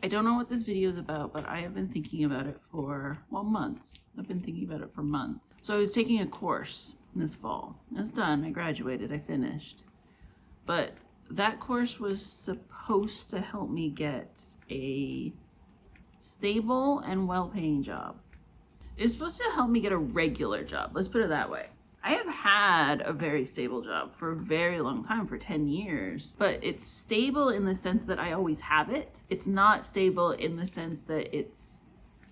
I don't know what this video is about, but I have been thinking about it for, well, months. I've been thinking about it for months. So I was taking a course this fall. It's done. I graduated. I finished. But that course was supposed to help me get a stable and well-paying job. It's supposed to help me get a regular job. Let's put it that way. I have had a very stable job for a very long time, for 10 years, but it's stable in the sense that I always have it. It's not stable in the sense that it's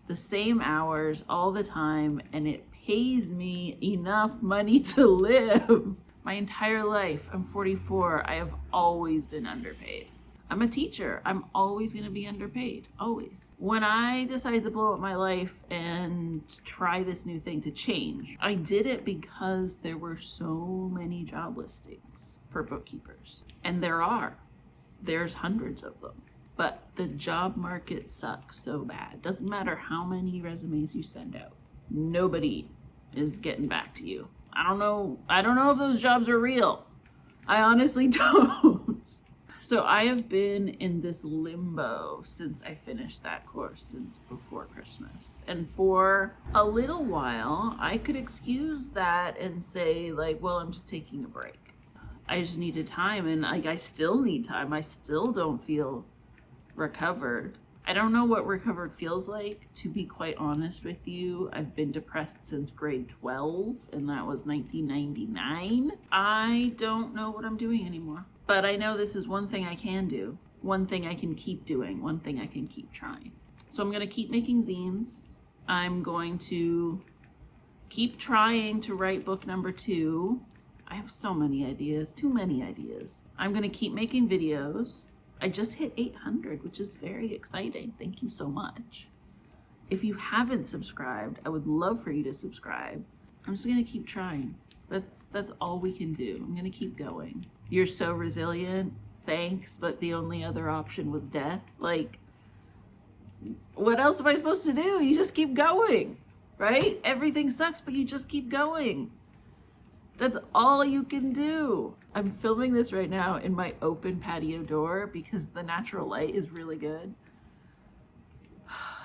the same hours all the time and it pays me enough money to live. My entire life, I'm 44, I have always been underpaid. I'm a teacher. I'm always going to be underpaid. Always. When I decided to blow up my life and try this new thing to change, I did it because there were so many job listings for bookkeepers. And there's hundreds of them. But the job market sucks so bad. Doesn't matter how many resumes you send out. Nobody is getting back to you. I don't know if those jobs are real. I honestly don't. So I have been in this limbo since I finished that course, since before Christmas. And for a little while, I could excuse that and say, like, well, I'm just taking a break. I just needed time, and I still need time. I still don't feel recovered. I don't know what recovered feels like, to be quite honest with you. I've been depressed since grade 12, and that was 1999. I don't know what I'm doing anymore. But I know this is one thing I can do, one thing I can keep doing, one thing I can keep trying. So I'm going to keep making zines. I'm going to keep trying to write book number 2. I have so many ideas, too many ideas. I'm going to keep making videos. I just hit 800, which is very exciting. Thank you so much. If you haven't subscribed, I would love for you to subscribe. I'm just going to keep trying. That's all we can do. I'm going to keep going. You're so resilient. Thanks, but the only other option was death. Like, what else am I supposed to do? You just keep going, right? Everything sucks, but you just keep going. That's all you can do. I'm filming this right now in my open patio door because the natural light is really good.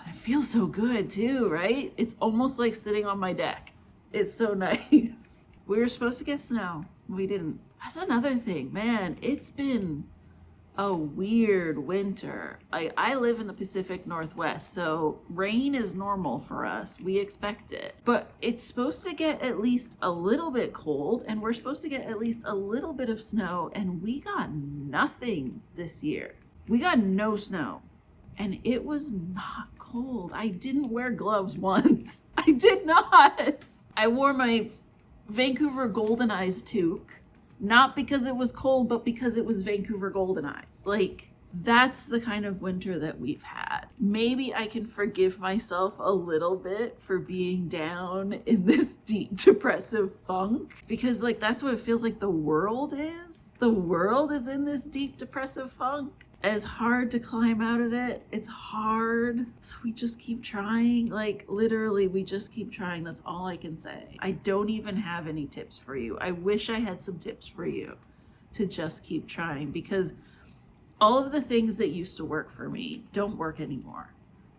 It feels so good too, right? It's almost like sitting on my deck. It's so nice. We were supposed to get snow. We didn't. That's another thing, man. It's been a weird winter. I live in the Pacific Northwest, so rain is normal for us. We expect it. But it's supposed to get at least a little bit cold, and we're supposed to get at least a little bit of snow, and we got nothing this year. We got no snow. And it was not cold. I didn't wear gloves once. I did not. I wore my Vancouver Golden Eyes toque, not because it was cold, but because it was Vancouver Golden Eyes. Like, that's the kind of winter that we've had. Maybe I can forgive myself a little bit for being down in this deep depressive funk, because like that's what it feels like the world is. The world is in this deep depressive funk. It's hard to climb out of it. It's hard. So we just keep trying. Like, literally, we just keep trying. That's all I can say. I don't even have any tips for you. I wish I had some tips for you to just keep trying, because all of the things that used to work for me don't work anymore.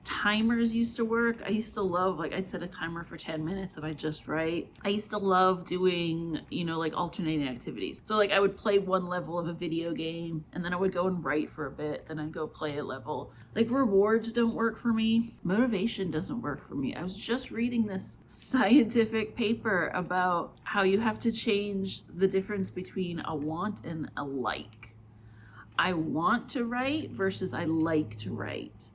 Timers used to work. I used to love, like, I'd set a timer for 10 minutes and I'd just write. I used to love doing, like alternating activities. So like I would play one level of a video game and then I would go and write for a bit. Then I'd go play a level. Like, rewards don't work for me. Motivation doesn't work for me. I was just reading this scientific paper about how you have to change the difference between a want and a like. I want to write versus I like to write.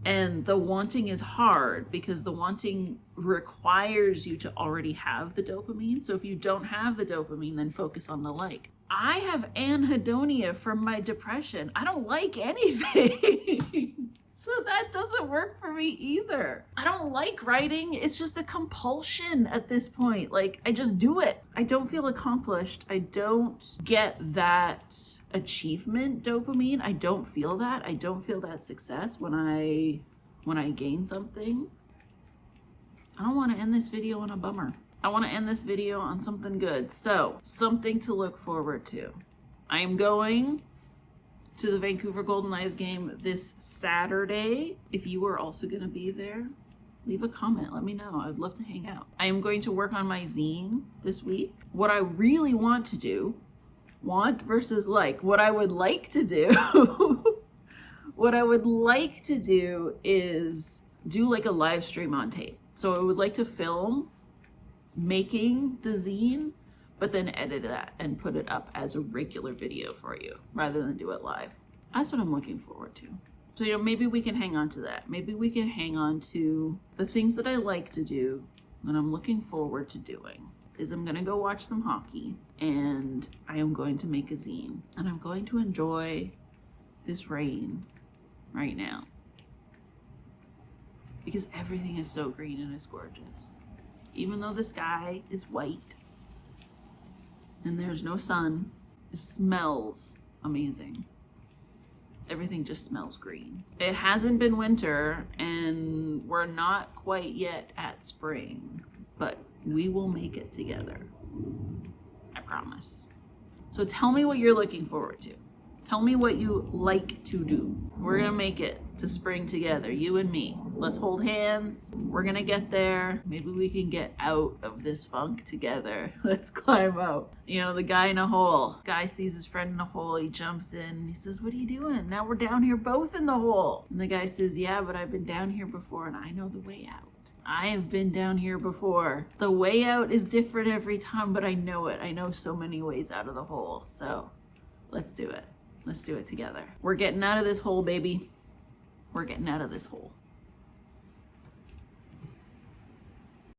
And the wanting is hard because the wanting requires you to already have the dopamine. So if you don't have the dopamine, then focus on the like. I have anhedonia from my depression. I don't like anything. So that doesn't work for me either. I don't like writing. It's just a compulsion at this point. Like, I just do it. I don't feel accomplished. I don't get that achievement dopamine. I don't feel that. I don't feel that success when I gain something. I don't want to end this video on a bummer. I want to end this video on something good. So, something to look forward to. I'm going to the Vancouver Golden Knights game this Saturday. If you are also going to be there, leave a comment. Let me know. I'd love to hang out. I am going to work on my zine this week. What I really want to do, want versus like, what I would like to do, what I would like to do is do like a live stream on tape. So I would like to film making the zine, but then edit that and put it up as a regular video for you rather than do it live. That's what I'm looking forward to. So, maybe we can hang on to that. Maybe we can hang on to the things that I like to do that I'm looking forward to doing. Is I'm going to go watch some hockey, and I am going to make a zine, and I'm going to enjoy this rain right now because everything is so green and it's gorgeous. Even though the sky is white and there's no sun, it smells amazing. Everything just smells green. It hasn't been winter and we're not quite yet at spring, but we will make it together. I promise. So tell me what you're looking forward to. Tell me what you like to do. We're gonna make it to spring together, you and me. Let's hold hands. We're gonna get there. Maybe we can get out of this funk together. Let's climb out. The guy in a hole. Guy sees his friend in a hole. He jumps in. He says, "What are you doing? Now we're down here both in the hole." And the guy says, "Yeah, but I've been down here before and I know the way out. I have been down here before. The way out is different every time, but I know it. I know so many ways out of the hole. So let's do it. Let's do it together. We're getting out of this hole, baby. We're getting out of this hole."